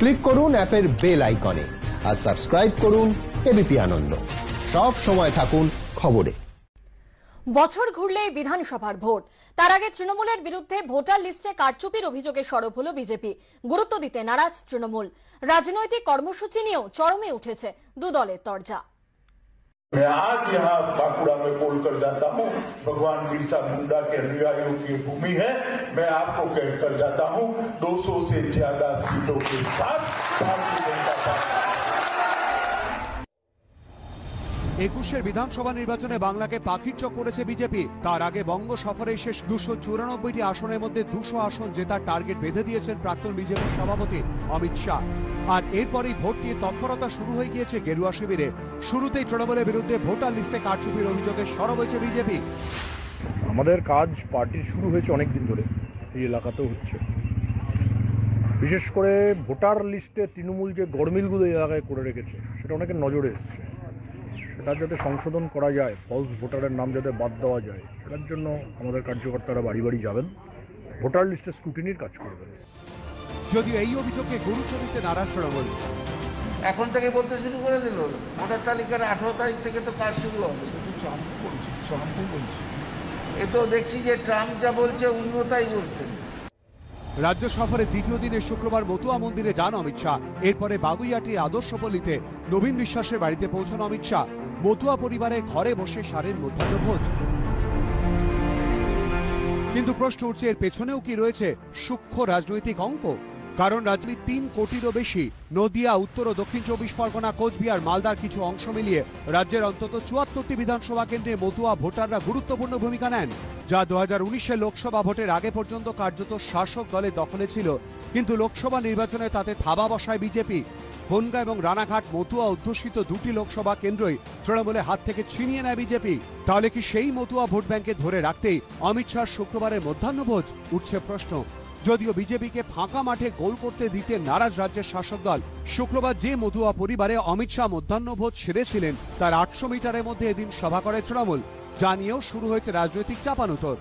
Click করুন অ্যাপের bell আইকনে আর সাবস্ক্রাইব করুন এবিপি আনন্দ। সব সময় থাকুন খবরে। বছর ঘুরলেই বিধানসভার ভোট, তার আগে তৃণমূলের বিরুদ্ধে ভোটার লিস্টে কারচুপির অভিযোগে সরব হলো বিজেপি। গুরুত্ব দিতে নারাজ তৃণমূল। রাজনৈতিক কর্মসূচি নিয়েও চরমে উঠেছে দু দলের তরজা। मैं आज यहाँ बांकुड़ा में बोलकर जाता हूँ, भगवान बिरसा मुंडा के अनुयायियों की भूमि है। मैं आपको कहकर जाता हूँ 200 से ज्यादा सीटों के साथ भारतीय जनता पार्टी। 21 বিধানসভা নির্বাচনে বাংলাকে পাখির চোখ করেছে বিজেপি। তার আগে বঙ্গ সফরে শেষ 294টি আসনের মধ্যে 200 আসন জেতার টার্গেট বেঁধে দিয়েছেন প্রাক্তন বিজেপি সভাপতি অমিত শাহ। আর এরপরই ভোট নিয়ে তৎপরতা শুরু হয়ে গিয়েছে গেরুয়া শিবিরে। শুরুতেই তৃণমূলের বিরুদ্ধে ভোটার লিস্টে কারচুপির অভিযোগে সরব হয়েছে বিজেপি। আমাদের কাজ পার্টির শুরু হয়েছে অনেকদিন ধরে, এই এলাকাতেও হচ্ছে। বিশেষ করে ভোটার লিস্টে তৃণমূল যে গরমিলগুলো এই এলাকায় করে রেখেছে সেটা অনেকের নজরে এসছে। সেটা যাতে সংশোধন করা যায়, ফলস ভোটারের নাম যাতে বাদ দেওয়া যায়, সেটার জন্য আমাদের কার্যকর্তারা বাড়ি বাড়ি যাবেন, ভোটার লিস্টে স্ক্রুটিনির কাজ করবেন। যদিও এই অভিযোগকে গুরুত্ব দিতে নারাজ তৃণমূল। এখন থেকে বলতে শুরু করে দিল, ভোটার তালিকার 18 তারিখ থেকে তো কাজ শুরু হবে। এ তো দেখছি যে ট্রাম্প যা বলছে উনিও তাই বলছেন। রাজ্য সফরের দ্বিতীয় দিনে শুক্রবার মতুয়া মন্দিরে যান অমিত শাহ। এরপরে বাগুইয়াটির আদর্শপল্লীতে নবীন বিশ্বাসের বাড়িতে পৌঁছান অমিত শাহ। মতুয়া পরিবারের ঘরে বসে সারেন মধ্যাহ্নভোজ। কিন্তু প্রশ্ন উঠছে, এর পেছনেও কি রয়েছে সূক্ষ্ম রাজনৈতিক অঙ্ক? কারণ রাজ্যে 3 কোটিরও বেশি, নদিয়া, উত্তর ও দক্ষিণ 24 পরগনা, কোচবিহার, মালদার কিছু অংশ মিলিয়ে রাজ্যের অন্তত 74টি বিধানসভা কেন্দ্রে মতুয়া ভোটাররা গুরুত্বপূর্ণ ভূমিকা নেন, যা 2019-এর লোকসভা ভোটের আগে পর্যন্ত কার্যত শাসক দলের দখলে ছিল। কিন্তু লোকসভা নির্বাচনে তাতে থাবা বসায় বিজেপি। বনগাঁ এবং রানাঘাট মতুয়া অধ্যুষিত 2টি লোকসভা কেন্দ্রই তৃণমূলের হাত থেকে ছিনিয়ে নেয় বিজেপি। তাহলে কি সেই মতুয়া ভোট ব্যাংকে ধরে রাখতেই অমিত শাহ শুক্রবারের মধ্যাহ্নভোজ? উঠছে প্রশ্ন। যদিও বিজেপিকে ফাঁকা মাঠে গোল করতে দিতে নারাজ রাজ্যের শাসক দল, শুক্রবার যে মতুয়া পরিবারে অমিত শাহ মধ্যাহ্নভোজ সেরেছিলেন তার 800 মিটারের মধ্যে এদিন সভা করে তৃণমূল। যা নিয়েও শুরু হয়েছে রাজনৈতিক চাপানোতর।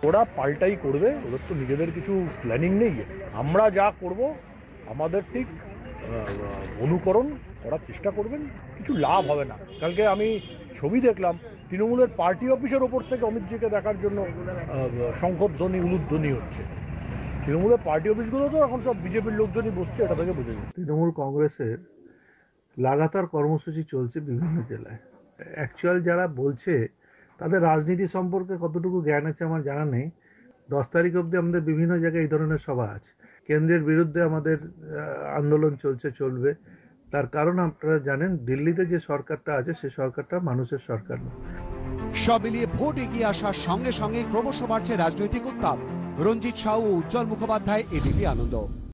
ওরা পাল্টাই করবে, ওদের তো নিজেদের কিছু প্ল্যানিং নেই। আমরা যা করব আমাদের ঠিক অনুকরণ করার চেষ্টা করবেন, কিছু লাভ হবে না। কালকে আমি ছবি দেখলাম, তৃণমূলের পার্টি অফিসের ওপর থেকে অমিতজিকে দেখার জন্য শঙ্খধ্বনি, উলুধ্বনি হচ্ছে। তৃণমূলের পার্টি অফিসগুলো তো এখন সব বিজেপির লোকজনই বসছে, এটা থেকে বোঝা যায়। তৃণমূল কংগ্রেসের লাগাতার কর্মসূচি চলছে বিভিন্ন জেলায়। অ্যাকচুয়াল যারা বলছে তাদের রাজনীতি সম্পর্কে কতটুকু জ্ঞান আছে আমার জানা নেই। 10 তারিখ অবধি আমাদের বিভিন্ন জায়গায় এই ধরনের সভা আছে। কেন্দ্রের বিরুদ্ধে আমাদের আন্দোলন চলবে। তার কারণ আপনারা জানেন, দিল্লিতে যে সরকারটা আছে সে সরকারটা মানুষের সরকার নয়। সব মিলিয়ে ভোট এগিয়ে আসার সঙ্গে সঙ্গে ক্রমশ বাড়ছে রাজনৈতিক উত্তাপ। রঞ্জিত সাউ ও উজ্জ্বল মুখোপাধ্যায়, এবিপি আনন্দ।